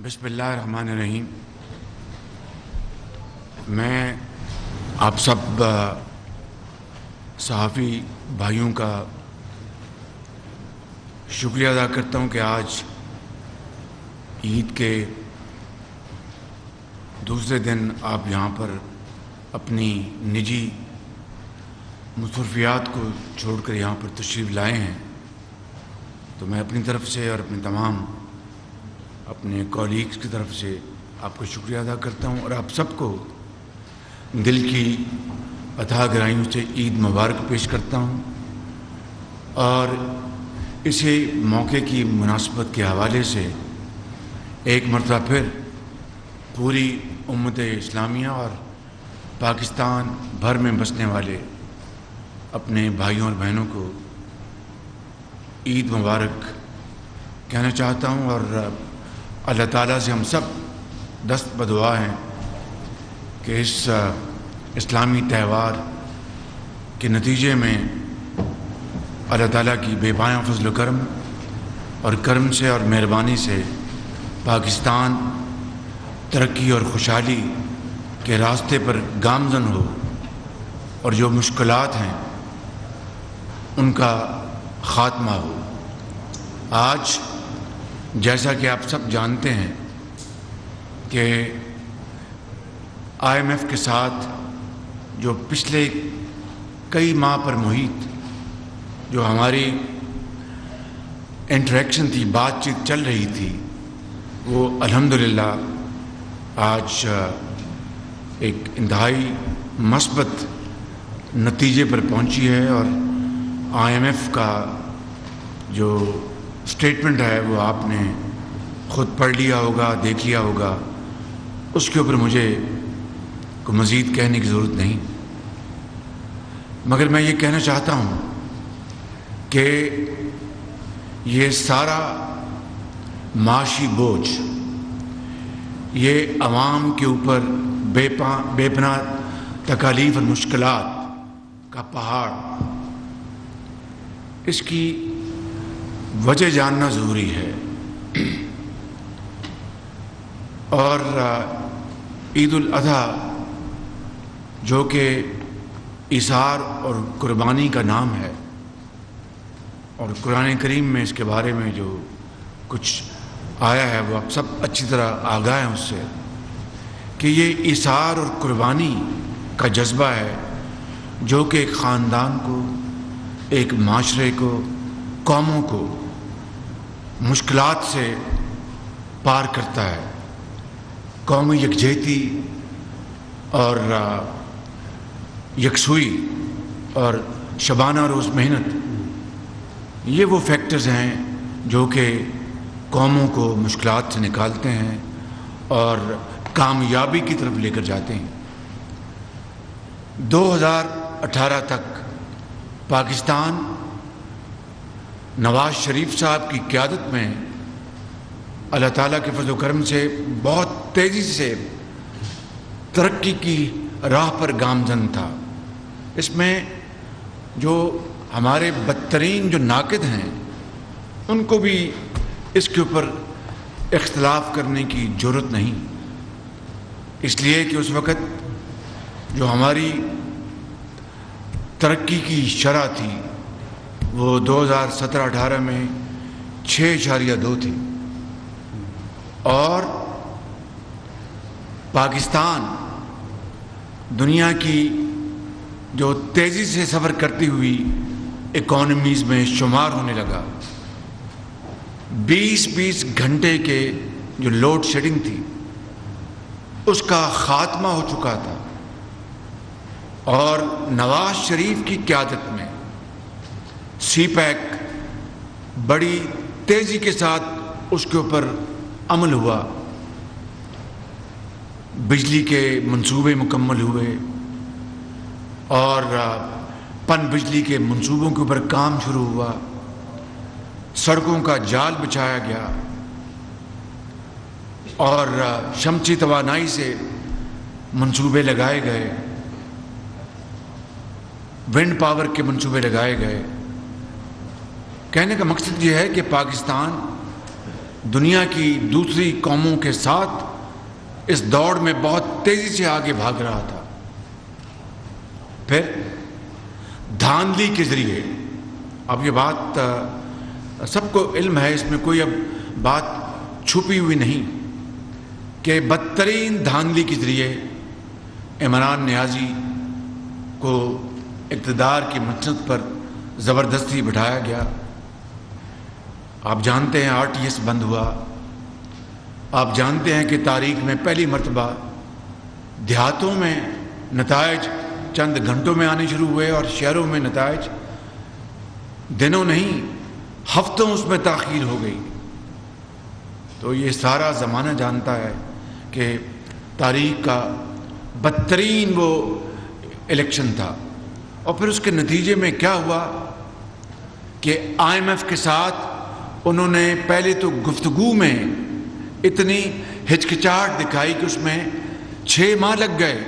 بسم اللہ الرحمن الرحیم۔ میں آپ سب صحافی بھائیوں کا شکریہ ادا کرتا ہوں کہ آج عید کے دوسرے دن آپ یہاں پر اپنی نجی مصروفیات کو چھوڑ کر یہاں پر تشریف لائے ہیں، تو میں اپنی طرف سے اور اپنے تمام اپنے کولیگز کی طرف سے آپ کو شکریہ ادا کرتا ہوں اور آپ سب کو دل کی عطا گرائیوں سے عید مبارک پیش کرتا ہوں۔ اور اسی موقع کی مناسبت کے حوالے سے ایک مرتبہ پھر پوری امت اسلامیہ اور پاکستان بھر میں بسنے والے اپنے بھائیوں اور بہنوں کو عید مبارک کہنا چاہتا ہوں، اور اللہ تعالیٰ سے ہم سب دست بدعا ہیں کہ اس اسلامی تہوار کے نتیجے میں اللہ تعالیٰ کی بے پایاں فضل و کرم اور کرم سے اور مہربانی سے پاکستان ترقی اور خوشحالی کے راستے پر گامزن ہو، اور جو مشکلات ہیں ان کا خاتمہ ہو۔ آج جیسا کہ آپ سب جانتے ہیں کہ IMF کے ساتھ جو پچھلے کئی ماہ پر محیط جو ہماری انٹریکشن تھی، بات چیت چل رہی تھی، وہ الحمدللہ آج ایک انتہائی مثبت نتیجے پر پہنچی ہے، اور IMF کا جو اسٹیٹمنٹ ہے وہ آپ نے خود پڑھ لیا ہوگا، دیکھ لیا ہوگا، اس کے اوپر مجھے کوئی مزید کہنے کی ضرورت نہیں، مگر میں یہ کہنا چاہتا ہوں کہ یہ سارا معاشی بوجھ، یہ عوام کے اوپر بے پناہ تکالیف اور مشکلات کا پہاڑ، اس کی وجہ جاننا ضروری ہے۔ اور عید الاضحیٰ جو کہ ایثار اور قربانی کا نام ہے، اور قرآن کریم میں اس کے بارے میں جو کچھ آیا ہے وہ آپ سب اچھی طرح آگاہ ہیں اس سے، کہ یہ ایثار اور قربانی کا جذبہ ہے جو کہ ایک خاندان کو، ایک معاشرے کو، قوموں کو مشکلات سے پار کرتا ہے۔ قومی یکجہتی اور یکسوئی اور شبانہ روز محنت، یہ وہ فیکٹرز ہیں جو کہ قوموں کو مشکلات سے نکالتے ہیں اور کامیابی کی طرف لے کر جاتے ہیں۔ 2018 تک پاکستان نواز شریف صاحب کی قیادت میں اللہ تعالیٰ کے فضل و کرم سے بہت تیزی سے ترقی کی راہ پر گامزن تھا۔ اس میں جو ہمارے بدترین جو ناقد ہیں ان کو بھی اس کے اوپر اختلاف کرنے کی جرات نہیں، اس لیے کہ اس وقت جو ہماری ترقی کی شرح تھی وہ 2017-18 میں 6.2 تھی، اور پاکستان دنیا کی جو تیزی سے سفر کرتی ہوئی اکانومیز میں شمار ہونے لگا۔ 20 گھنٹے کے جو لوڈ شیڈنگ تھی اس کا خاتمہ ہو چکا تھا، اور نواز شریف کی قیادت میں سی پیک بڑی تیزی کے ساتھ اس کے اوپر عمل ہوا، بجلی کے منصوبے مکمل ہوئے، اور پن بجلی کے منصوبوں کے اوپر کام شروع ہوا، سڑکوں کا جال بچھایا گیا، اور شمسی توانائی سے منصوبے لگائے گئے، ونڈ پاور کے منصوبے لگائے گئے۔ کہنے کا مقصد یہ ہے کہ پاکستان دنیا کی دوسری قوموں کے ساتھ اس دوڑ میں بہت تیزی سے آگے بھاگ رہا تھا۔ پھر دھاندلی کے ذریعے، اب یہ بات سب کو علم ہے، اس میں کوئی اب بات چھپی ہوئی نہیں، کہ بدترین دھاندلی کے ذریعے عمران نیازی کو اقتدار کی منصب پر زبردستی بٹھایا گیا۔ آپ جانتے ہیں RTS بند ہوا، آپ جانتے ہیں کہ تاریخ میں پہلی مرتبہ دیہاتوں میں نتائج چند گھنٹوں میں آنے شروع ہوئے اور شہروں میں نتائج دنوں نہیں ہفتوں اس میں تاخیر ہو گئی۔ تو یہ سارا زمانہ جانتا ہے کہ تاریخ کا بدترین وہ الیکشن تھا۔ اور پھر اس کے نتیجے میں کیا ہوا کہ IMF کے ساتھ انہوں نے پہلے تو گفتگو میں اتنی ہچکچاہٹ دکھائی کہ اس میں 6 ماہ لگ گئے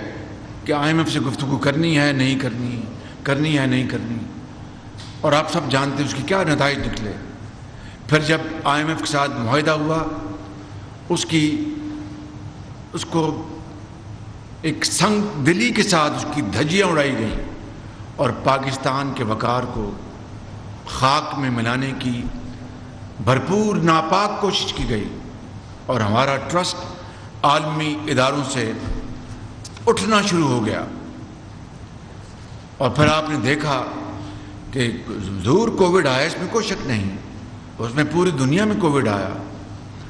کہ IMF سے گفتگو کرنی ہے نہیں کرنی، کرنی ہے نہیں کرنی، اور آپ سب جانتے ہیں اس کی کیا نتائج نکلے۔ پھر جب IMF کے ساتھ معاہدہ ہوا، اس کو ایک سنگ دلی کے ساتھ اس کی دھجیاں اڑائی گئیں اور پاکستان کے وقار کو خاک میں ملانے کی بھرپور ناپاک کوشش کی گئی، اور ہمارا ٹرسٹ عالمی اداروں سے اٹھنا شروع ہو گیا۔ اور پھر آپ نے دیکھا کہ ضرور کووڈ آیا، اس میں کوئی شک نہیں، اس میں پوری دنیا میں کووڈ آیا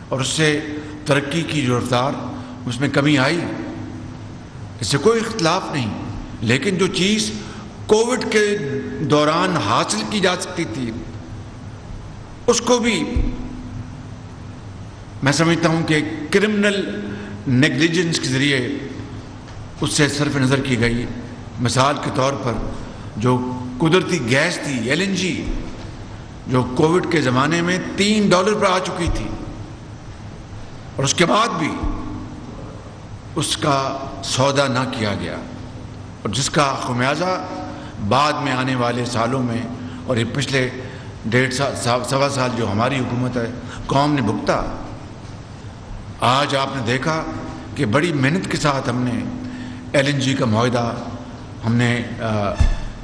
اور اس سے ترقی کی جو رفتار اس میں کمی آئی، اس سے کوئی اختلاف نہیں، لیکن جو چیز کووڈ کے دوران حاصل کی جا سکتی تھی اس کو بھی میں سمجھتا ہوں کہ کرمنل نیگلیجنس کے ذریعے اس سے صرف نظر کی گئی۔ مثال کے طور پر جو قدرتی گیس تھی LNG، جو کووڈ کے زمانے میں $3 پر آ چکی تھی، اور اس کے بعد بھی اس کا سودا نہ کیا گیا، اور جس کا خمیازہ بعد میں آنے والے سالوں میں اور یہ پچھلے 1.5 سال جو ہماری حکومت ہے قوم نے بھگتا۔ آج آپ نے دیکھا کہ بڑی محنت کے ساتھ ہم نے LNG کا معاہدہ ہم نے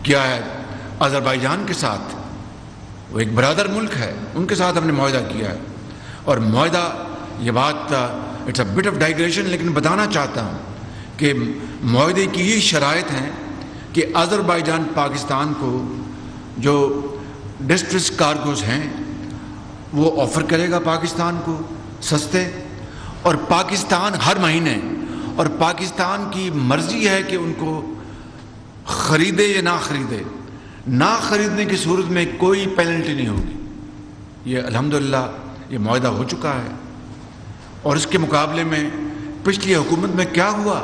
کیا ہے آذربائیجان کے ساتھ، وہ ایک برادر ملک ہے، ان کے ساتھ ہم نے معاہدہ کیا ہے۔ اور معاہدہ، یہ بات it's a bit of digression, لیکن بتانا چاہتا ہوں کہ معاہدے کی یہ شرائط ہیں کہ آذربائیجان پاکستان کو جو ڈسٹریس کارگوز ہیں وہ آفر کرے گا پاکستان کو سستے، اور پاکستان ہر مہینے، اور پاکستان کی مرضی ہے کہ ان کو خریدے یا نہ خریدے، نہ خریدنے کی صورت میں کوئی پینلٹی نہیں ہوگی۔ یہ الحمدللہ یہ معاہدہ ہو چکا ہے۔ اور اس کے مقابلے میں پچھلی حکومت میں کیا ہوا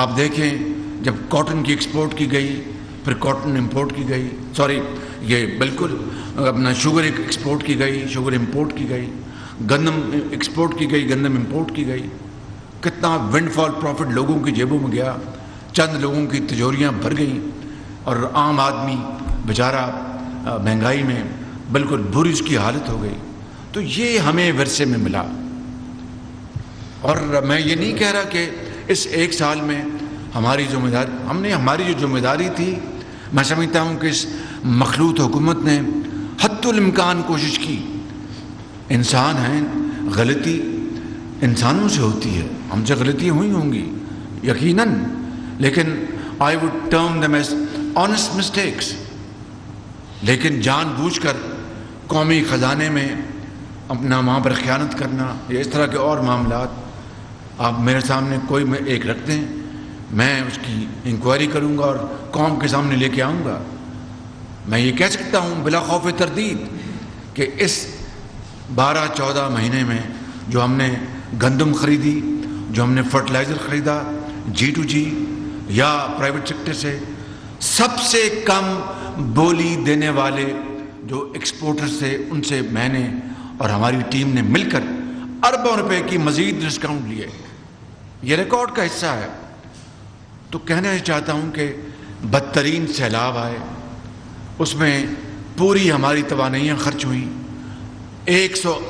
آپ دیکھیں، جب کاٹن کی ایکسپورٹ کی گئی، پھر کاٹن امپورٹ کی گئی، یہ بالکل اپنا شوگر ایکسپورٹ کی گئی، شوگر امپورٹ کی گئی، گندم ایکسپورٹ کی گئی، گندم امپورٹ کی گئی، کتنا ونڈ فال پروفٹ لوگوں کی جیبوں میں گیا، چند لوگوں کی تجوریاں بھر گئیں، اور عام آدمی بیچارہ مہنگائی میں بالکل بری اس کی حالت ہو گئی۔ تو یہ ہمیں ورثے میں ملا، اور میں یہ نہیں کہہ رہا کہ اس 1 سال میں ہماری جو ذمہ داری تھی، میں سمجھتا ہوں کہ اس مخلوط حکومت نے حتی الامکان کوشش کی۔ انسان ہیں، غلطی انسانوں سے ہوتی ہے، ہم سے غلطیاں ہوئی ہوں گی یقیناً، لیکن I would term them as honest mistakes۔ لیکن جان بوجھ کر قومی خزانے میں اپنا وہاں پر خیانت کرنا یا اس طرح کے اور معاملات آپ میرے سامنے کوئی ایک رکھ دیں، میں اس کی انکوائری کروں گا اور قوم کے سامنے لے کے آؤں گا۔ میں یہ کہہ سکتا ہوں بلا خوف تردید کہ اس 12-14 مہینے میں جو ہم نے گندم خریدی، جو ہم نے فرٹیلائزر خریدا G2G یا پرائیویٹ سیکٹر سے، سب سے کم بولی دینے والے جو ایکسپورٹر سے، ان سے میں نے اور ہماری ٹیم نے مل کر اربوں روپے کی مزید ڈسکاؤنٹ لیے۔ یہ ریکارڈ کا حصہ ہے۔ تو کہنا چاہتا ہوں کہ بدترین سیلاب آئے، اس میں پوری ہماری توانائیاں خرچ ہوئیں، 100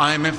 IMF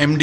MD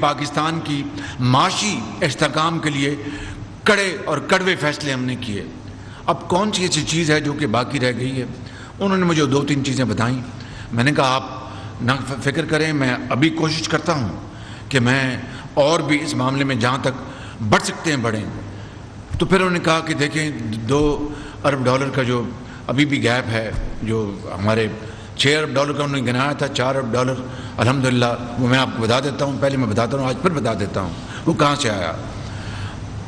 پاکستان کی معاشی استحکام کے لیے کڑے اور کڑوے فیصلے ہم نے کیے۔ اب کون سی ایسی چیز ہے جو کہ باقی رہ گئی ہے؟ انہوں نے مجھے 2-3 چیزیں بتائیں۔ میں نے کہا آپ نہ فکر کریں، میں ابھی کوشش کرتا ہوں کہ میں اور بھی اس معاملے میں جہاں تک بڑھ سکتے ہیں بڑھیں۔ تو پھر انہوں نے کہا کہ دیکھیں $2 ارب کا جو ابھی بھی گیپ ہے، جو ہمارے $6 ارب کا انہوں نے گنایا تھا، $4 ارب الحمدللہ، وہ میں آپ کو بتا دیتا ہوں، پہلے میں بتاتا ہوں، آج پھر بتا دیتا ہوں وہ کہاں سے آیا۔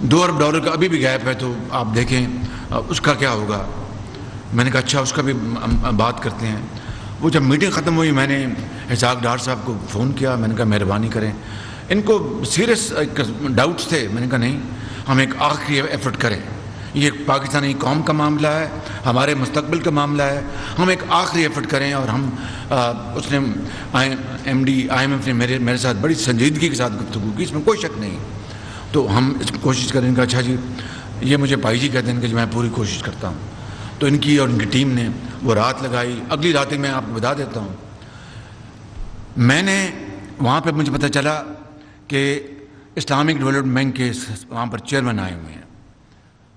$2 ارب کا ابھی بھی گیپ ہے، تو آپ دیکھیں اس کا کیا ہوگا۔ میں نے کہا اچھا اس کا بھی بات کرتے ہیں۔ وہ جب میٹنگ ختم ہوئی میں نے اسحاق ڈار صاحب کو فون کیا، میں نے کہا مہربانی کریں، ان کو سیریس ڈاؤٹس تھے۔ میں نے کہا نہیں، ہم ایک آخری ایفرٹ کریں، یہ ایک پاکستانی قوم کا معاملہ ہے، ہمارے مستقبل کا معاملہ ہے، ہم ایک آخری ایفرٹ کریں۔ اور ہم اس نے IMF نے میرے ساتھ بڑی سنجیدگی کے ساتھ گفتگو کی، اس میں کوئی شک نہیں۔ تو ہم اس میں کوشش کریں گے۔ اچھا جی، یہ مجھے بھائی جی کہتے ہیں کہ میں پوری کوشش کرتا ہوں۔ تو ان کی اور ان کی ٹیم نے وہ رات لگائی۔ اگلی رات میں آپ کو بتا دیتا ہوں، میں نے وہاں پہ مجھے پتہ چلا کہ اسلامک ڈیولپمنٹ بینک کے وہاں پر چیئرمین آئے ہوئے ہیں۔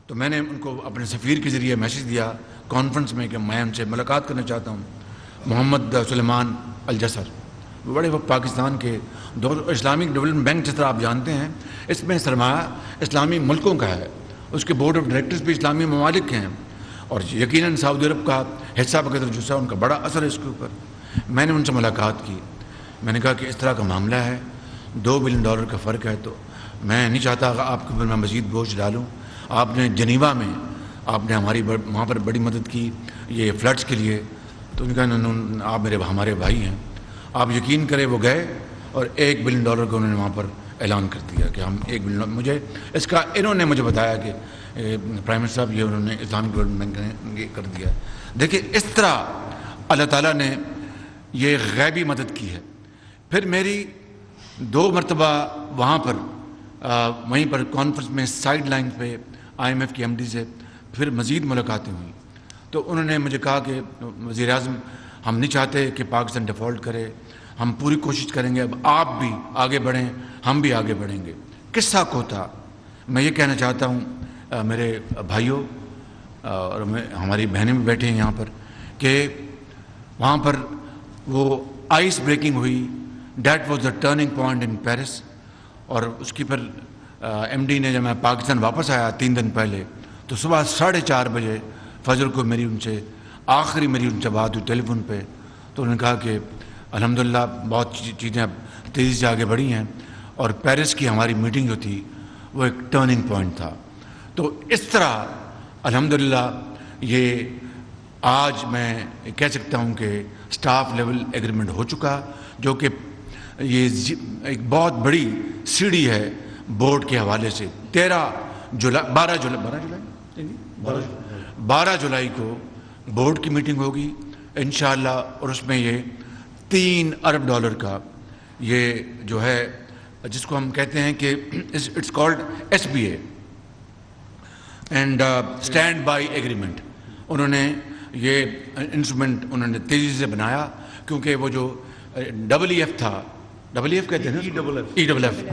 تو میں نے ان کو اپنے سفیر کے ذریعے میسیج دیا کانفرنس میں کہ میں ان سے ملاقات کرنا چاہتا ہوں۔ محمد سلیمان الجسر، وہ بڑے وقت پاکستان کے اسلامک ڈیولپمنٹ بینک جس طرح آپ جانتے ہیں، اس میں سرمایہ اسلامی ملکوں کا ہے، اس کے بورڈ آف ڈائریکٹرز بھی اسلامی ممالک ہیں، اور یقیناً سعودی عرب کا حصہ وغیرہ جو ہے ان کا بڑا اثر ہے اس کے اوپر۔ میں نے ان سے ملاقات کی، میں نے کہا کہ اس طرح کا معاملہ ہے، $2 بلین کا فرق ہے، تو میں نہیں چاہتا کہ آپ کے اوپر میں مزید بوجھ ڈالوں۔ آپ نے جنیوا میں آپ نے ہماری وہاں پر بڑی مدد کی یہ فلڈس کے لیے۔ تو ان کا آپ ہمارے بھائی ہیں، آپ یقین کریں وہ گئے اور $1 بلین کا انہوں نے وہاں پر اعلان کر دیا کہ ہم $1 بلین۔ مجھے اس کا انہوں نے مجھے بتایا کہ پرائم منسٹر صاحب یہ انہوں نے اسلامک ڈیولپمنٹ بینک نے کر دیا۔ دیکھیں اس طرح اللہ تعالیٰ نے یہ غیبی مدد کی ہے۔ پھر میری 2 مرتبہ وہاں پر وہیں پر کانفرنس میں سائیڈ لائن پہ IMF کی MD سے پھر مزید ملاقاتیں ہوئیں۔ تو انہوں نے مجھے کہا کہ وزیر اعظم ہم نہیں چاہتے کہ پاکستان ڈیفالٹ کرے، ہم پوری کوشش کریں گے، اب آپ بھی آگے بڑھیں، ہم بھی آگے بڑھیں گے۔ قصہ کو تھا، میں یہ کہنا چاہتا ہوں میرے بھائیوں اور ہماری بہنیں بھی بیٹھے ہیں یہاں پر، کہ وہاں پر وہ آئس بریکنگ ہوئی، that was the turning point in Paris. اور اس کی پھر MD نے جب میں پاکستان واپس آیا 3 دن پہلے، تو صبح 4:30 بجے فجر کو میری ان سے بات ہوئی ٹیلی فون پہ۔ تو انہوں نے کہا کہ الحمدللہ بہت چیزیں اب تیزی سے آگے بڑھی ہیں، اور پیرس کی ہماری میٹنگ جو تھی وہ ایک ٹرننگ پوائنٹ تھا۔ تو اس طرح الحمدللہ یہ آج میں کہہ سکتا ہوں کہ سٹاف لیول ایگریمنٹ ہو چکا، جو کہ یہ ایک بہت بڑی سیڑھی ہے بورڈ کے حوالے سے۔ 12 جولائی کو بورڈ کی میٹنگ ہوگی انشاءاللہ، اور اس میں یہ $3 ارب کا یہ جو ہے جس کو ہم کہتے ہیں کہ it's called SBA and stand by agreement, انہوں نے یہ انسٹرومنٹ انہوں نے تیزی سے بنایا، کیونکہ وہ جو EEF تھا، EEF کہتے ہیں نا، EEF،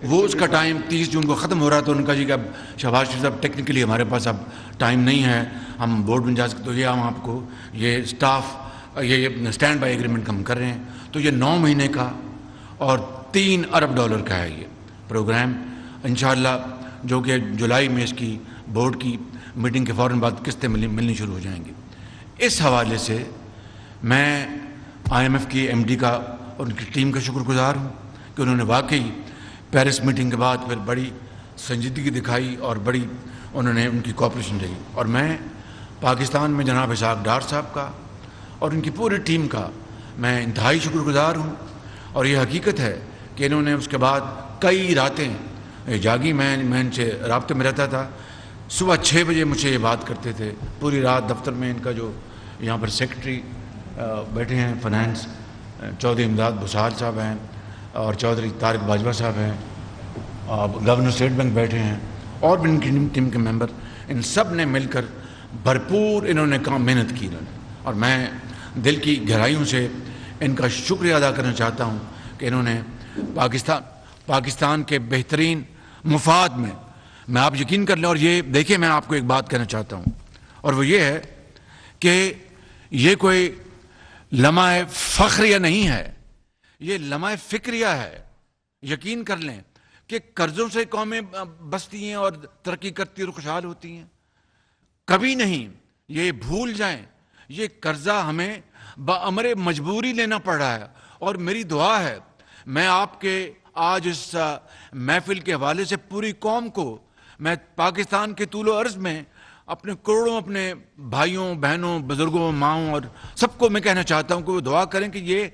وہ اس کا ٹائم 30 جون کو ختم ہو رہا تھا۔ ان کا جی کہ اب شہباز شریف صاحب ٹیکنیکلی ہمارے پاس اب ٹائم نہیں ہے، ہم بورڈ میں جا سکتے، تو یہ ہم آپ کو یہ اسٹاف یہ اسٹینڈ بائی ایگریمنٹ ہم کر رہے ہیں۔ تو یہ 9 مہینے کا اور $3 ارب کا ہے یہ پروگرام انشاءاللہ، جو کہ جولائی میں اس کی بورڈ کی میٹنگ کے فوراً بعد قسطیں ملنی شروع ہو جائیں گی۔ اس حوالے سے میں IMF کی MD کا اور ان کی ٹیم کا شکر گزار ہوں کہ انہوں نے واقعی پیرس میٹنگ کے بعد پھر بڑی سنجیدگی دکھائی اور بڑی انہوں نے ان کی کوآپریشن رہی۔ اور میں پاکستان میں جناب اسحاق ڈار صاحب کا اور ان کی پوری ٹیم کا میں انتہائی شکر گزار ہوں۔ اور یہ حقیقت ہے کہ انہوں نے اس کے بعد کئی راتیں جاگی، میں ان سے رابطے میں رہتا تھا، صبح 6 بجے مجھے یہ بات کرتے تھے، پوری رات دفتر میں ان کا جو یہاں پر سیکرٹری بیٹھے ہیں فائنانس چودھری امداد بھوسال صاحب ہیں، اور چودھری طارق باجوہ صاحب ہیں، گورنر اسٹیٹ بینک بیٹھے ہیں، اور بھی ان کی ٹیم کے ممبر، ان سب نے مل کر بھرپور انہوں نے کام محنت کی انہوں نے۔ اور میں دل کی گہرائیوں سے ان کا شکریہ ادا کرنا چاہتا ہوں کہ انہوں نے پاکستان کے بہترین مفاد میں آپ یقین کر لیں. اور یہ دیکھیں، میں آپ کو ایک بات کہنا چاہتا ہوں، اور وہ یہ ہے کہ یہ کوئی لمحہ فخریہ نہیں ہے، یہ لمحہ فکریہ ہے. یقین کر لیں کہ قرضوں سے قومیں بستی ہیں اور ترقی کرتی اور خوشحال ہوتی ہیں. کبھی نہیں. یہ بھول جائیں، یہ قرضہ ہمیں بامر مجبوری لینا پڑ رہا ہے. اور میری دعا ہے، میں آپ کے آج اس محفل کے حوالے سے پوری قوم کو، میں پاکستان کے طول و عرض میں اپنے کروڑوں اپنے بھائیوں بہنوں بزرگوں ماؤں اور سب کو میں کہنا چاہتا ہوں کہ وہ دعا کریں کہ یہ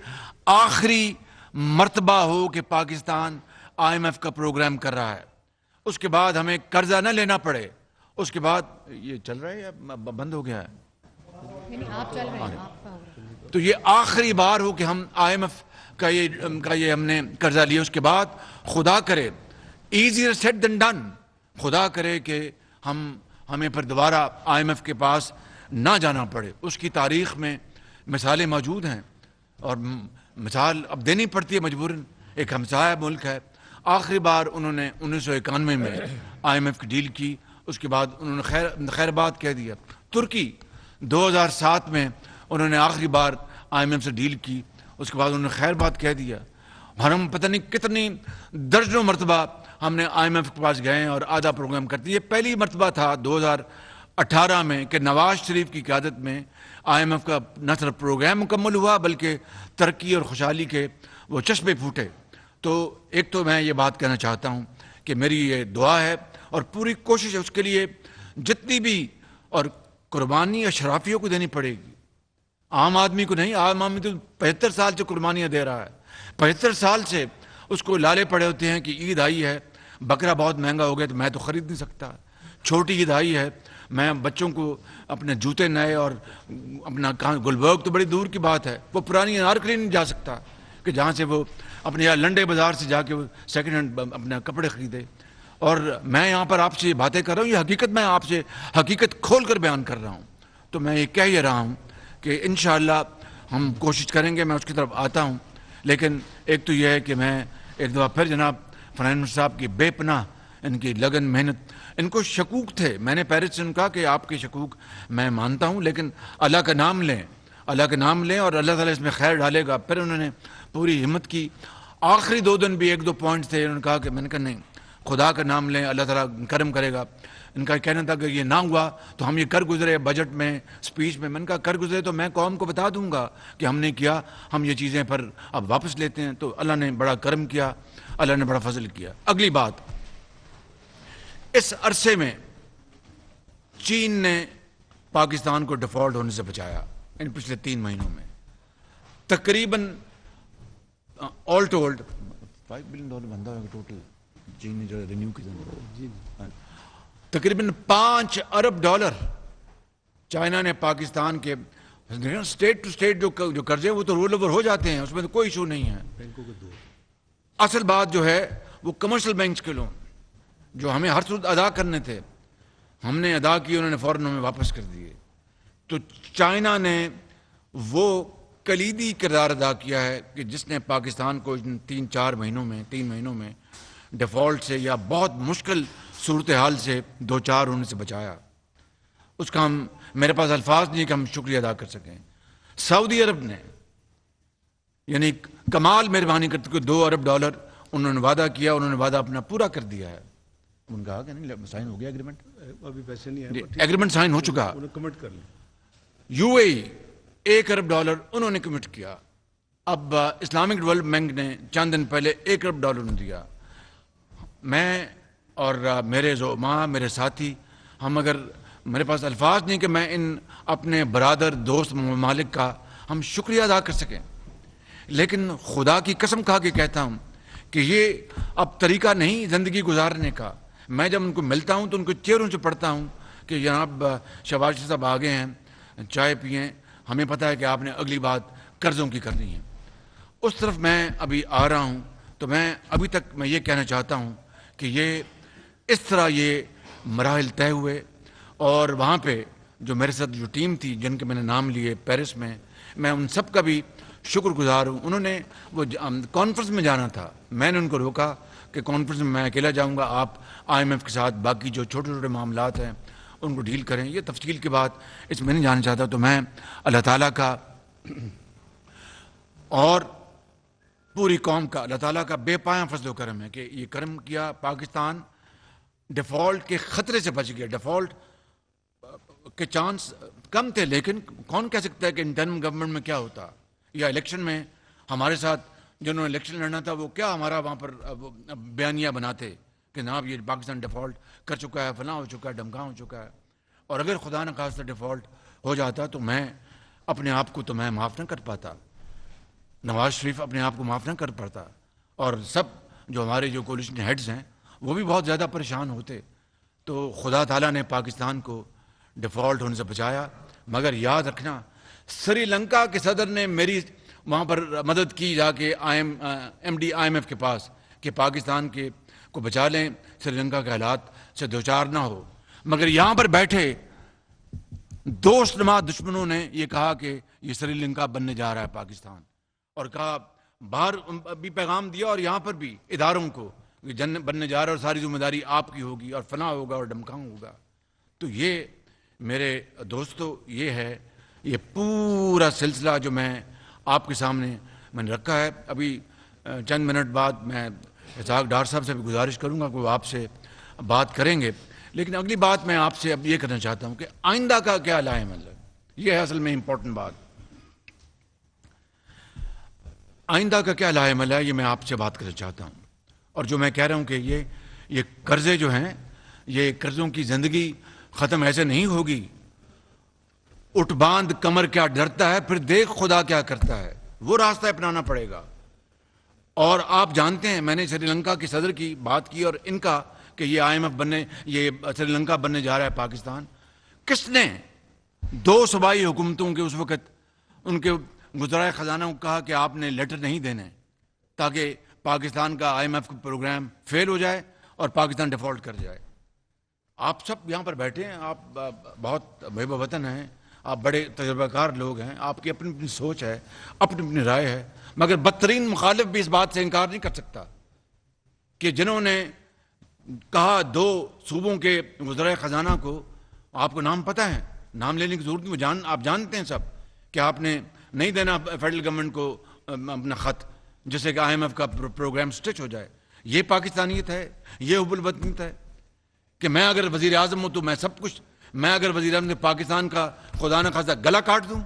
آخری مرتبہ ہو کہ پاکستان IMF کا پروگرام کر رہا ہے. اس کے بعد ہمیں قرضہ نہ لینا پڑے. اس کے بعد یہ چل رہا ہے یا بند ہو گیا ہے؟ آپ چل رہے ہیں. تو یہ آخری بار ہو کہ ہم IMF کا یہ ہم نے قرضہ لیا. اس کے بعد خدا کرے، ایزیئر سیڈ دین ڈن، خدا کرے کہ ہمیں پھر دوبارہ IMF کے پاس نہ جانا پڑے. اس کی تاریخ میں مثالیں موجود ہیں، اور مثال اب دینی پڑتی ہے مجبوراً. ایک ہمسایہ ملک ہے، آخری بار انہوں نے 1991 میں IMF کی ڈیل کی. اس کے بعد انہوں نے خیر بات کہہ دیا. ترکی 2007 میں انہوں نے آخری بار IMF سے ڈیل کی. اس کے بعد انہوں نے خیر بات کہہ دیا. اور ہم پتہ نہیں کتنی درجنوں مرتبہ ہم نے IMF کے پاس گئے اور آدھا پروگرام کرتے. یہ پہلی مرتبہ تھا 2018 میں کہ نواز شریف کی قیادت میں IMF کا نہ صرف پروگرام مکمل ہوا بلکہ ترقی اور خوشحالی کے وہ چشمے پھوٹے. تو ایک تو میں یہ بات کہنا چاہتا ہوں کہ میری یہ دعا ہے اور پوری کوشش ہے، اس کے لیے جتنی بھی اور قربانی اشرافیوں کو دینی پڑے گی، عام آدمی کو نہیں. عام آدمی تو 75 سال سے قربانیاں دے رہا ہے. 75 سال سے اس کو لالے پڑے ہوتے ہیں کہ عید آئی ہے، بکرا بہت مہنگا ہو گیا تو میں تو خرید نہیں سکتا. چھوٹی عید آئی ہے، میں بچوں کو اپنے جوتے نئے اور اپنا گلبرگ تو بڑی دور کی بات ہے، وہ پرانی انارکلی نہیں جا سکتا کہ جہاں سے وہ اپنے یہاں لنڈے بازار سے جا کے وہ سیکنڈ ہینڈ اپنے کپڑے خریدے. اور میں یہاں پر آپ سے یہ باتیں کر رہا ہوں، یہ حقیقت میں آپ سے حقیقت کھول کر بیان کر رہا ہوں. تو میں یہ کہہ رہا ہوں کہ انشاءاللہ ہم کوشش کریں گے. میں اس کی طرف آتا ہوں، لیکن ایک تو یہ ہے کہ میں ایک دفعہ پھر جناب فرحان احمد صاحب کی بے پناہ ان کی لگن محنت، ان کو شکوک تھے. میں نے پیرس سے ان کہا کہ آپ کے شکوک میں مانتا ہوں، لیکن اللہ کا نام لیں، اللہ کا نام لیں اور اللہ تعالیٰ اس میں خیر ڈالے گا. پھر انہوں نے پوری ہمت کی. آخری 2 دن بھی 1-2 پوائنٹس تھے، انہوں نے کہا کہ میں نے کہا نہیں، خدا کا نام لیں، اللہ تعالیٰ کرم کرے گا. ان کا کہنا تھا کہ یہ نہ ہوا تو ہم یہ کر گزرے بجٹ میں اسپیچ میں. میں نے کہا کر گزرے تو میں قوم کو بتا دوں گا کہ ہم نے کیا، ہم یہ چیزیں پھر اب واپس لیتے ہیں. تو اللہ نے بڑا کرم کیا، اللہ نے بڑا فضل کیا. اگلی بات، اس عرصے میں چین نے پاکستان کو ڈیفالٹ ہونے سے بچایا. ان پچھلے 3 مہینوں میں تقریباً آل ٹولڈ $5 بلین بندہ ہوگا ٹوٹل. چین نے جو رینیو کی تقریباً $5 ارب چائنا نے پاکستان کے اسٹیٹ ٹو اسٹیٹ جو قرضے وہ تو رول اوور ہو جاتے ہیں، اس میں تو کوئی ایشو نہیں ہے. اصل بات جو ہے وہ کمرشل بینکس کے لون جو ہمیں ہر صورت ادا کرنے تھے، ہم نے ادا کیے، انہوں نے فوراً ہمیں واپس کر دیے. تو چائنا نے وہ کلیدی کردار ادا کیا ہے کہ جس نے پاکستان کو 3 مہینوں میں ڈیفالٹ سے یا بہت مشکل صورتحال سے 2-4 ہونے سے بچایا. اس کا میرے پاس الفاظ نہیں کہ ہم شکریہ ادا کر سکیں. سعودی عرب نے یعنی کمال مہربانی کرتے کہ $2 ارب انہوں نے وعدہ کیا، انہوں نے وعدہ اپنا پورا کر دیا ہے. ان کا کہ نہیں سائن ہو گیا ایگریمنٹ، ابھی پیسے نہیں آئے، ایگریمنٹ سائن ہو چکا. کمٹ کر لیں. UAE $1 ارب انہوں نے کمٹ کیا. اب اسلامک ڈیولپمنٹ بینک نے چند دن پہلے $1 ارب دیا. میں اور میرے زعماء، میرے ساتھی، ہم اگر میرے پاس الفاظ نہیں کہ میں ان اپنے برادر دوست ممالک کا ہم شکریہ ادا کر سکیں، لیکن خدا کی قسم کھا کے کہتا ہوں کہ یہ اب طریقہ نہیں زندگی گزارنے کا. میں جب ان کو ملتا ہوں تو ان کو چہروں سے پڑھتا ہوں کہ جناب شہباز شریف صاحب آگے ہیں، چائے پئیں، ہمیں پتہ ہے کہ آپ نے اگلی بات قرضوں کی کرنی ہے. اس طرف میں ابھی آ رہا ہوں. تو میں ابھی تک میں یہ کہنا چاہتا ہوں کہ یہ اس طرح یہ مراحل طے ہوئے، اور وہاں پہ جو میرے ساتھ جو ٹیم تھی جن کے میں نے نام لیے پیرس میں ان سب کا بھی شکر گزار ہوں. انہوں نے وہ کانفرنس میں جانا تھا, میں نے ان کو روکا کہ کانفرنس میں اکیلا جاؤں گا, آپ IMF کے ساتھ باقی جو چھوٹے چھوٹے معاملات ہیں ان کو ڈیل کریں. یہ تفصیل کے بعد اس میں نہیں جانا چاہتا. تو میں اللہ تعالیٰ کا اور پوری قوم کا, اللہ تعالیٰ کا بے پایاں فضل و کرم ہے کہ یہ کرم کیا, پاکستان ڈیفالٹ کے خطرے سے بچ گیا. ڈیفالٹ کے چانس کم تھے, لیکن کون کہہ سکتا ہے کہ انٹرم گورنمنٹ میں کیا ہوتا, یا الیکشن میں ہمارے ساتھ جنہوں نے الیکشن لڑنا تھا وہ کیا ہمارا وہاں پر بیانیہ بناتے کہ جناب یہ پاکستان ڈیفالٹ کر چکا ہے, فلاں ہو چکا ہے, ڈھمکاں ہو چکا ہے. اور اگر خدا نہ خواستہ ڈیفالٹ ہو جاتا تو میں اپنے آپ کو تو میں معاف نہ کر پاتا, نواز شریف اپنے آپ کو معاف نہ کر پاتا, اور سب جو ہمارے جو کولیشن ہیڈز ہیں وہ بھی بہت زیادہ پریشان ہوتے. تو خدا تعالیٰ نے پاکستان کو ڈیفالٹ ہونے سے بچایا. مگر یاد رکھنا, سری لنکا کے صدر نے میری وہاں پر مدد کی جا کے MD IMF کے پاس کہ پاکستان کے کو بچا لیں, سری لنکا کے حالات سے دوچار نہ ہو. مگر یہاں پر بیٹھے دوست نما دشمنوں نے یہ کہا کہ یہ سری لنکا بننے جا رہا ہے پاکستان, اور کہا باہر بھی پیغام دیا اور یہاں پر بھی اداروں کو جن بننے جا رہا ہے اور ساری ذمہ داری آپ کی ہوگی اور فنا ہوگا اور ڈھمکاں ہوگا. تو یہ میرے دوستو یہ ہے یہ پورا سلسلہ جو میں آپ کے سامنے میں نے رکھا ہے. ابھی چند منٹ بعد میں اسحاق ڈار صاحب سے بھی گزارش کروں گا کہ وہ آپ سے بات کریں گے, لیکن اگلی بات میں آپ سے اب یہ کرنا چاہتا ہوں کہ آئندہ کا کیا لائے عمل ہے. یہ ہے اصل میں امپورٹنٹ بات. آئندہ کا کیا لائے عمل ہے یہ میں آپ سے بات کرنا چاہتا ہوں. اور جو میں کہہ رہا ہوں کہ یہ قرضے جو ہیں, یہ قرضوں کی زندگی ختم ایسے نہیں ہوگی. اٹھ باندھ کمر کیا ڈرتا ہے, پھر دیکھ خدا کیا کرتا ہے, وہ راستہ اپنانا پڑے گا. اور آپ جانتے ہیں میں نے سری لنکا کے صدر کی بات کی اور ان کا کہ یہ IMF بننے, یہ سری لنکا بننے جا رہا ہے پاکستان. کس نے 2 صوبائی حکومتوں کے اس وقت ان کے وزرائے خزانہ کو کہا کہ آپ نے لیٹر نہیں دینے تاکہ پاکستان کا IMF کا پروگرام فیل ہو جائے اور پاکستان ڈیفالٹ کر جائے؟ آپ سب یہاں پر بیٹھے ہیں, آپ بہت محب وطن ہیں, آپ بڑے تجربہ کار لوگ ہیں, آپ کی اپنی اپنی سوچ ہے, اپنی اپنی رائے ہے. مگر بدترین مخالف بھی اس بات سے انکار نہیں کر سکتا کہ جنہوں نے کہا 2 صوبوں کے وزرائے خزانہ کو, آپ کو نام پتہ ہے, نام لینے کی ضرورت نہیں, آپ جانتے ہیں سب کہ آپ نے نہیں دینا فیڈرل گورنمنٹ کو اپنا خط جس سے کہ IMF کا پروگرام سٹچ ہو جائے. یہ پاکستانیت ہے, یہ حب الوطنیت ہے کہ میں اگر وزیر اعظم ہوں تو میں سب کچھ, میں اگر وزیر اعظم پاکستان کا خدا نہ خواستہ گلا کاٹ دوں.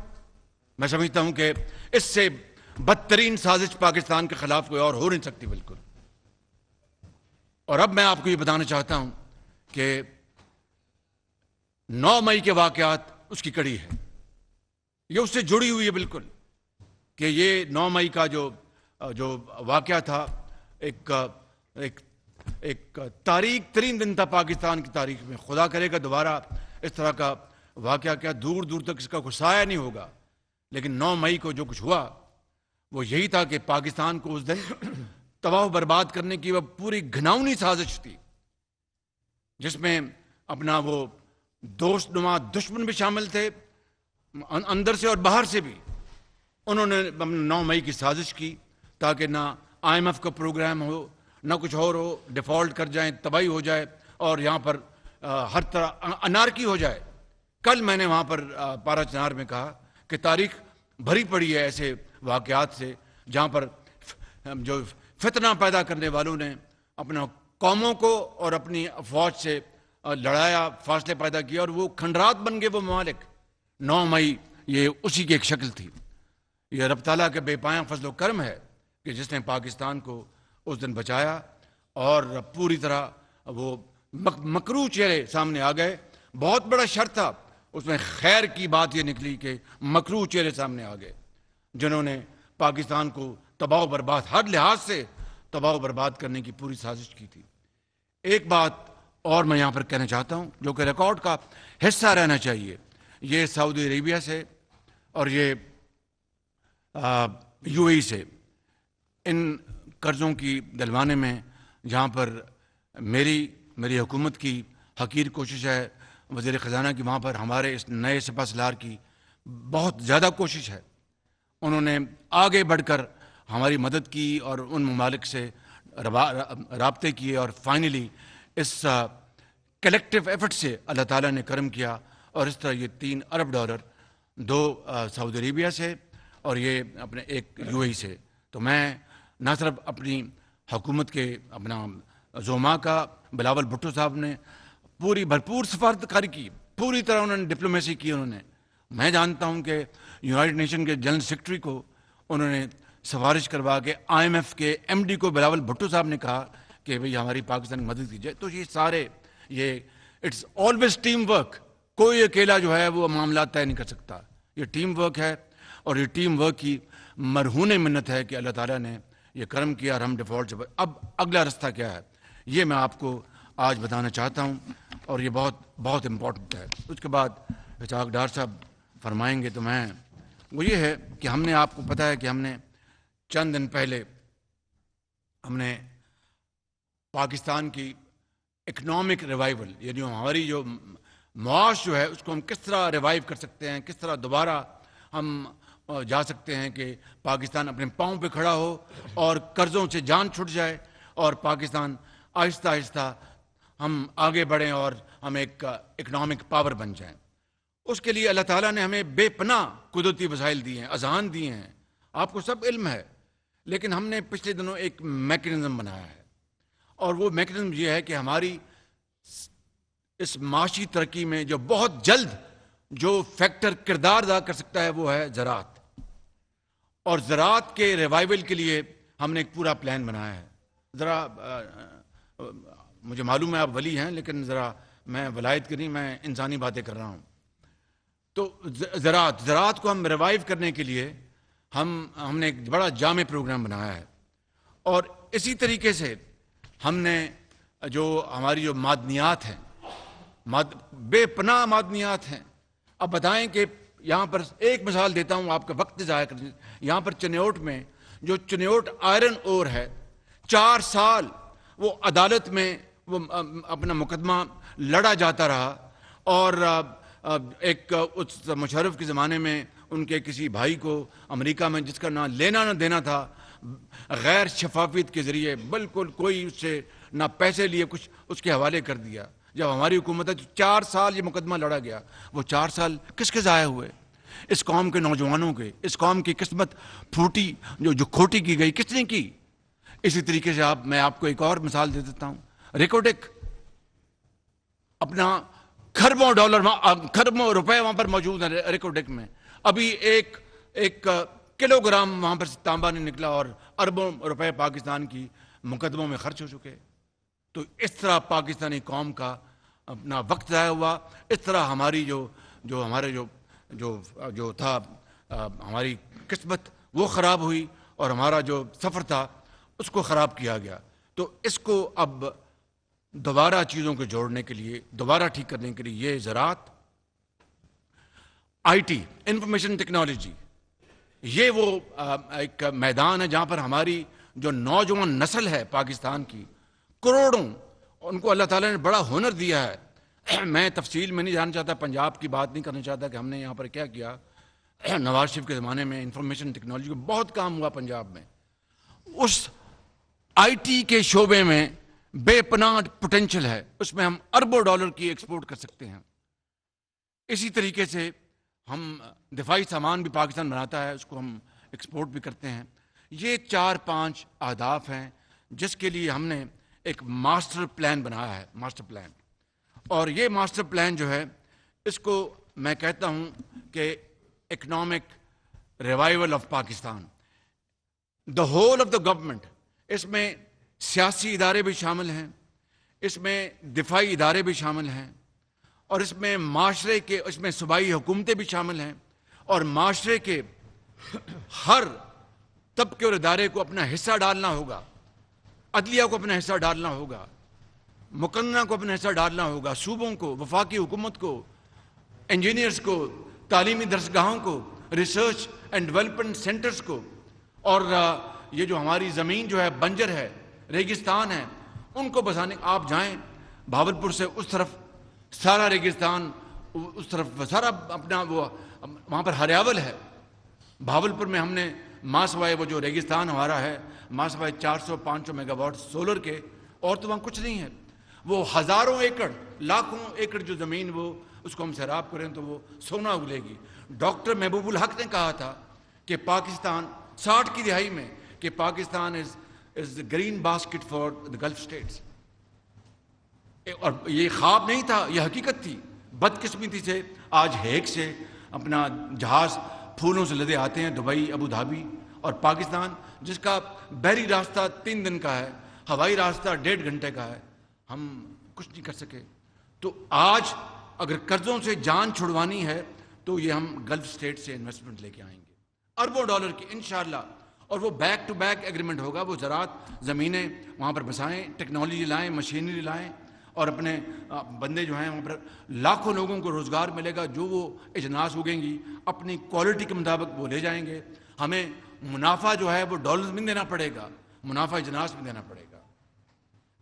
میں سمجھتا ہوں کہ اس سے بدترین سازش پاکستان کے خلاف کوئی اور ہو نہیں سکتی بالکل. اور اب میں آپ کو یہ بتانا چاہتا ہوں کہ 9 مئی کے واقعات اس کی کڑی ہے, یہ اس سے جڑی ہوئی ہے بالکل. کہ یہ 9 مئی کا جو واقعہ تھا ایک تاریک ترین دن تھا پاکستان کی تاریخ میں. خدا کرے گا دوبارہ اس طرح کا واقعہ کیا دور دور تک اس کا کوئی سایہ نہیں ہوگا. لیکن 9 مئی کو جو کچھ ہوا وہ یہی تھا کہ پاکستان کو اس دن تباہ و برباد کرنے کی وہ پوری گھناؤنی سازش تھی, جس میں اپنا وہ دوست نما دشمن بھی شامل تھے, اندر سے اور باہر سے بھی. انہوں نے 9 مئی کی سازش کی تاکہ نہ IMF کا پروگرام ہو, نہ کچھ اور ہو, ڈیفالٹ کر جائیں, تباہی ہو جائے اور یہاں پر ہر طرح انارکی ہو جائے. کل میں نے وہاں پر پارا چنار میں کہا کہ تاریخ بھری پڑی ہے ایسے واقعات سے جہاں پر جو فتنہ پیدا کرنے والوں نے اپنا قوموں کو اور اپنی افواج سے لڑایا, فاصلے پیدا کیا اور وہ کھنڈرات بن گئے وہ ممالک. 9 مئی یہ اسی کی ایک شکل تھی. یہ رب تعالیٰ کے بے پایاں فضل و کرم ہے کہ جس نے پاکستان کو اس دن بچایا اور پوری طرح وہ مکروہ چہرے سامنے آ گئے. بہت بڑا شر تھا, اس میں خیر کی بات یہ نکلی کہ مکروہ چہرے سامنے آ گئے جنہوں نے پاکستان کو تباہ و برباد, ہر لحاظ سے تباہ و برباد کرنے کی پوری سازش کی تھی. ایک بات اور میں یہاں پر کہنا چاہتا ہوں جو کہ ریکارڈ کا حصہ رہنا چاہیے. یہ سعودی عربیہ سے اور یہ UAE سے ان قرضوں کی دلوانے میں جہاں پر میری حکومت کی حقیر کوشش ہے, وزیر خزانہ کی وہاں پر ہمارے اس نئے سپہ سالار کی بہت زیادہ کوشش ہے. انہوں نے آگے بڑھ کر ہماری مدد کی اور ان ممالک سے رابطے کیے، اور فائنلی اس کلیکٹیو ایفرٹ سے اللہ تعالیٰ نے کرم کیا، اور اس طرح یہ $3 ارب، 2 سعودی عربیہ سے اور یہ اپنے 1 UAE سے. تو میں نہ صرف اپنی حکومت کے اپنا زوما کا بلاول بھٹو صاحب نے پوری بھرپور سفارتکاری کی، پوری طرح انہوں نے ڈپلومیسی کی. میں جانتا ہوں کہ یونائٹڈ نیشن کے جنرل سیکرٹری کو انہوں نے سفارش کروا کے IMF کے MD کو بلاول بھٹو صاحب نے کہا کہ بھئی ہماری پاکستان کی مدد کیجیے. تو یہ سارے اٹس آلویز ٹیم ورک. کوئی اکیلا جو ہے وہ معاملات طے نہیں کر سکتا. یہ ٹیم ورک ہے، اور یہ ٹیم ورک کی مرہون منت ہے کہ اللہ تعالیٰ نے یہ کرم کیا اور ہم ڈیفالٹ سے. اب اگلا رستہ کیا ہے یہ میں آپ کو آج بتانا چاہتا ہوں، اور یہ بہت بہت امپورٹنٹ ہے. اس کے بعد اسحاق ڈار صاحب فرمائیں گے. تو وہ یہ ہے کہ ہم نے، آپ کو پتہ ہے کہ ہم نے چند دن پہلے ہم نے پاکستان کی اکنامک ریوائول، یعنی ہماری جو معاش جو ہے اس کو ہم کس طرح ریوائیو کر سکتے ہیں، کس طرح دوبارہ ہم جا سکتے ہیں کہ پاکستان اپنے پاؤں پہ کھڑا ہو اور قرضوں سے جان چھٹ جائے، اور پاکستان آہستہ آہستہ ہم آگے بڑھیں اور ہم ایک اکنامک پاور بن جائیں. اس کے لیے اللہ تعالیٰ نے ہمیں بے پناہ قدرتی وسائل دیے ہیں، اذان دیے ہیں، آپ کو سب علم ہے. لیکن ہم نے پچھلے دنوں ایک میکنزم بنایا ہے، اور وہ میکنزم یہ ہے کہ ہماری اس معاشی ترقی میں جو بہت جلد جو فیکٹر کردار ادا کر سکتا ہے وہ ہے زراعت. اور زراعت کے ریوائول کے لیے ہم نے ایک پورا پلان بنایا ہے. ذرا مجھے معلوم ہے آپ ولی ہیں، لیکن ذرا میں ولایت کی نہیں، میں انسانی باتیں کر رہا ہوں. تو زراعت کو ہم ریوائیو کرنے کے لیے ہم نے ایک بڑا جامع پروگرام بنایا ہے. اور اسی طریقے سے ہم نے جو ہماری جو معدنیات ہیں، بے پناہ معدنیات ہیں. اب بتائیں کہ یہاں پر ایک مثال دیتا ہوں آپ کا وقت ضائع کرنے. یہاں پر چنیوٹ میں جو چنیوٹ آئرن اور ہے، 4 سال وہ عدالت میں وہ اپنا مقدمہ لڑا جاتا رہا. اور ایک اس مشرف کے زمانے میں ان کے کسی بھائی کو امریکہ میں، جس کا نہ لینا نہ دینا تھا، غیر شفافیت کے ذریعے بالکل کوئی اس سے نہ پیسے لیے کچھ اس کے حوالے کر دیا. جب ہماری حکومت ہے تو 4 سال یہ مقدمہ لڑا گیا. وہ 4 سال کس کے ضائع ہوئے؟ اس قوم کے نوجوانوں کے. اس قوم کی قسمت پھوٹی، جو کھوٹی کی گئی، کس نے کی؟ اسی طریقے سے میں آپ کو ایک اور مثال دے دیتا ہوں. ریکوڈک اپنا کھربوں روپے وہاں پر موجود ہیں. ریکوڈک میں ابھی ایک کلو گرام وہاں پر تانبا نہیں نکلا، اور اربوں روپے پاکستان کی مقدموں میں خرچ ہو چکے. تو اس طرح پاکستانی قوم کا اپنا وقت ضائع ہوا. اس طرح ہماری جو تھا ہماری قسمت وہ خراب ہوئی، اور ہمارا جو سفر تھا اس کو خراب کیا گیا. تو اس کو اب دوبارہ چیزوں کو جوڑنے کے لیے، دوبارہ ٹھیک کرنے کے لیے، یہ زراعت، IT، انفارمیشن ٹیکنالوجی، یہ وہ ایک میدان ہے جہاں پر ہماری جو نوجوان نسل ہے پاکستان کی، کروڑوں، ان کو اللہ تعالیٰ نے بڑا ہنر دیا ہے. میں تفصیل میں نہیں جاننا چاہتا، پنجاب کی بات نہیں کرنا چاہتا کہ ہم نے یہاں پر کیا کیا. نواز شریف کے زمانے میں انفارمیشن ٹیکنالوجی کو بہت کام ہوا پنجاب میں. اس IT کے شعبے میں بے پناہ پوٹینشل ہے، اس میں ہم اربوں ڈالر کی ایکسپورٹ کر سکتے ہیں. اسی طریقے سے ہم دفاعی سامان بھی پاکستان بناتا ہے، اس کو ہم ایکسپورٹ بھی کرتے ہیں. یہ 4-5 اہداف ہیں جس کے لیے ہم نے ایک ماسٹر پلان بنایا ہے، ماسٹر پلان. اور یہ ماسٹر پلان جو ہے، اس کو میں کہتا ہوں کہ economic revival of Pakistan, the whole of the government. اس میں سیاسی ادارے بھی شامل ہیں، اس میں دفاعی ادارے بھی شامل ہیں، اور اس میں معاشرے کے، اس میں صوبائی حکومتیں بھی شامل ہیں، اور معاشرے کے ہر طبقے اور ادارے کو اپنا حصہ ڈالنا ہوگا. عدلیہ کو اپنا حصہ ڈالنا ہوگا، مقننہ کو اپنا حصہ ڈالنا ہوگا، صوبوں کو، وفاقی حکومت کو، انجینئرز کو، تعلیمی درسگاہوں کو، ریسرچ اینڈ ڈیولپمنٹ سینٹرز کو، اور یہ جو ہماری زمین جو ہے بنجر ہے، ریگستان ہے، ان کو بسانے. آپ جائیں بھاولپور سے اس طرف سارا ریگستان، اس طرف سارا اپنا وہ وہاں پر ہریاول ہے. بھاولپور میں ہم نے ماسوائے وہ جو ریگستان ہمارا ہے ماسوائے 400-500 میگا واٹ سولر کے، اور تو وہاں کچھ نہیں ہے، وہ ہزاروں ایکڑ لاکھوں ایکڑ جو زمین وہ اس کو ہم سیراب کریں تو وہ سونا اگلے گی۔ ڈاکٹر محبوب الحق نے کہا تھا کہ پاکستان 60 کی دہائی میں کہ Pakistan is green basket for the gulf states, اور یہ خواب نہیں تھا، یہ حقیقت تھی۔ بدقسمتی سے آج ہیگ سے اپنا جہاز پھولوں سے لدے آتے ہیں دبئی، ابو دھابی، اور پاکستان جس کا بحری راستہ 3 دن کا ہے، ہوائی راستہ 1.5 گھنٹے کا ہے، ہم کچھ نہیں کر سکے۔ تو آج اگر قرضوں سے جان چھڑوانی ہے تو یہ ہم گلف اسٹیٹ سے انویسٹمنٹ لے کے آئیں گے، اربوں ڈالر کی انشاءاللہ، اور وہ بیک ٹو بیک ایگریمنٹ ہوگا۔ وہ زراعت زمینیں وہاں پر بسائیں، ٹیکنالوجی لائیں، مشینری لائیں، اور اپنے بندے جو ہیں وہاں پر لاکھوں لوگوں کو روزگار ملے گا۔ جو وہ اجناس اگیں گی اپنی کوالٹی کے مطابق وہ لے جائیں گے۔ ہمیں منافع جو ہے وہ ڈالرز میں دینا پڑے گا، منافع اجناس میں دینا پڑے گا۔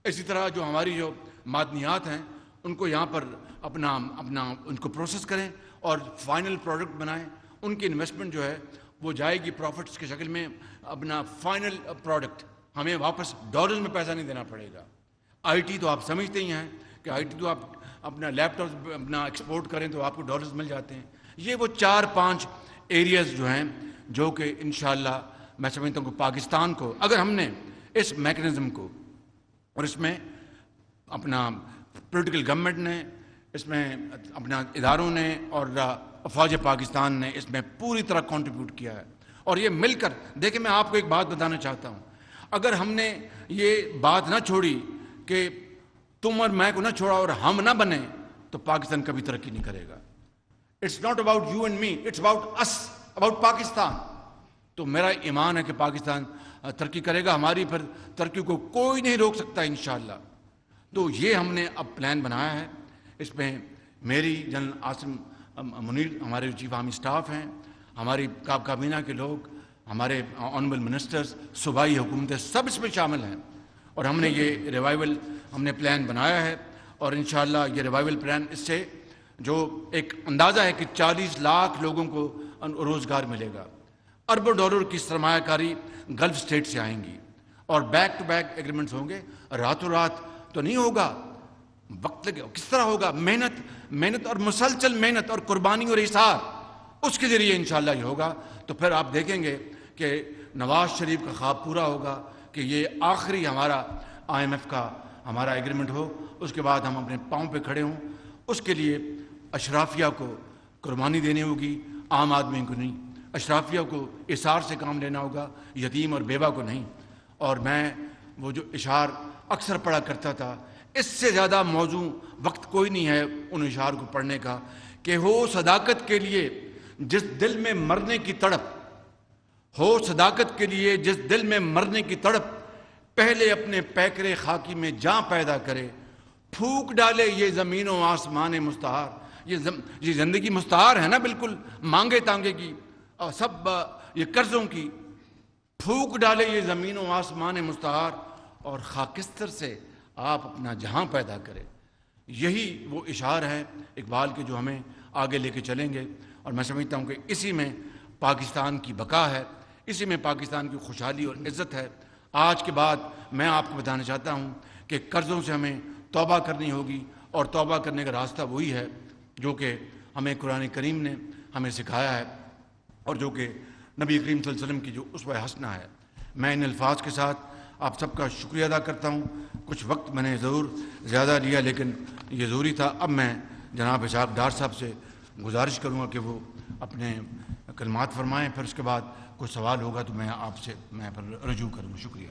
اسی طرح جو ہماری جو معدنیات ہیں ان کو یہاں پر اپنا ان کو پروسیس کریں اور فائنل پروڈکٹ بنائیں۔ ان کی انویسٹمنٹ جو ہے وہ جائے گی پروفٹس کی شکل میں، اپنا فائنل پروڈکٹ ہمیں واپس ڈالرز میں پیسہ نہیں دینا پڑے گا۔ آئی ٹی تو آپ سمجھتے ہی ہیں کہ آئی ٹی تو آپ اپنا لیپ ٹاپ اپنا ایکسپورٹ کریں تو آپ کو ڈالرز مل جاتے ہیں۔ یہ وہ 4-5 ایریاز جو ہیں جو کہ انشاءاللہ میں سمجھتا ہوں کہ پاکستان کو اگر ہم نے اس میکنزم کو، اور اس میں اپنا پولیٹیکل گورنمنٹ نے، اس میں اپنا اداروں نے اور افواج پاکستان نے اس میں پوری طرح کنٹریبیوٹ کیا ہے، اور یہ مل کر دیکھیں، میں آپ کو ایک بات بتانا چاہتا ہوں، اگر ہم نے یہ بات نہ چھوڑی کہ تم اور میں کو نہ چھوڑا اور ہم نہ بنے تو پاکستان کبھی ترقی نہیں کرے گا۔ It's not about you and me, it's about us, about Pakistan. تو میرا ایمان ہے کہ پاکستان ترقی کرے گا، ہماری پھر ترقی کو کوئی نہیں روک سکتا انشاءاللہ۔ تو یہ ہم نے اب پلان بنایا ہے، اس میں میری جنرل عاصم منیر ہمارے چیف آرمی سٹاف ہیں، ہماری کابینہ کے لوگ، ہمارے آنریبل منسٹرز، صوبائی حکومتیں، سب اس میں شامل ہیں، اور ہم نے یہ ریوائول ہم نے پلان بنایا ہے، اور انشاءاللہ یہ ریوائول پلان اس سے جو ایک اندازہ ہے کہ 40 لاکھ لوگوں کو روزگار ملے گا، اربوں ڈالر کی سرمایہ کاری گلف اسٹیٹ سے آئیں گی، اور بیک ٹو بیک ایگریمنٹس ہوں گے۔ راتوں رات تو نہیں ہوگا، وقت لگے۔ کس طرح ہوگا؟ محنت اور مسلسل محنت اور قربانی اور احسار، اس کے ذریعے انشاءاللہ یہ ہوگا۔ تو پھر آپ دیکھیں گے کہ نواز شریف کا خواب پورا ہوگا کہ یہ آخری ہمارا IMF کا ہمارا ایگریمنٹ ہو، اس کے بعد ہم اپنے پاؤں پہ کھڑے ہوں۔ اس کے لیے اشرافیہ کو قربانی دینی ہوگی، عام آدمی کو نہیں۔ اشرافیہ کو احسار سے کام لینا ہوگا، یتیم اور بیوہ کو نہیں۔ اور میں وہ جو اشعار اکثر پڑھا کرتا تھا، اس سے زیادہ موزوں وقت کوئی نہیں ہے ان اشعار کو پڑھنے کا، کہ ہو صداقت کے لیے جس دل میں مرنے کی تڑپ، ہو صداقت کے لیے جس دل میں مرنے کی تڑپ، پہلے اپنے پیکرے خاکی میں جاں پیدا کرے، پھونک ڈالے یہ زمین و آسمان مستعار۔ یہ زندگی مستعار ہے نا، بالکل مانگے تانگے کی اور سب یہ قرضوں کی۔ پھونک ڈالے یہ زمین و آسمان مستعار، اور خاکستر سے آپ اپنا جہاں پیدا کرے۔ یہی وہ اشعار ہیں اقبال کے جو ہمیں آگے لے کے چلیں گے، اور میں سمجھتا ہوں کہ اسی میں پاکستان کی بقا ہے، اسی میں پاکستان کی خوشحالی اور عزت ہے۔ آج کے بعد میں آپ کو بتانا چاہتا ہوں کہ قرضوں سے ہمیں توبہ کرنی ہوگی، اور توبہ کرنے کا راستہ وہی ہے جو کہ ہمیں قرآن کریم نے ہمیں سکھایا ہے، اور جو کہ نبی کریم صلی اللہ علیہ وسلم کی جو اسوہ حسنہ ہے۔ میں ان الفاظ کے ساتھ آپ سب کا شکریہ ادا کرتا ہوں۔ کچھ وقت میں نے ضرور زیادہ لیا، لیکن یہ ضروری تھا۔ اب میں جناب اسحاق ڈار صاحب سے گزارش کروں گا کہ وہ اپنے کلمات فرمائیں، پھر اس کے بعد کوئی سوال ہوگا تو میں آپ سے پھر رجوع کروں گا۔ شکریہ۔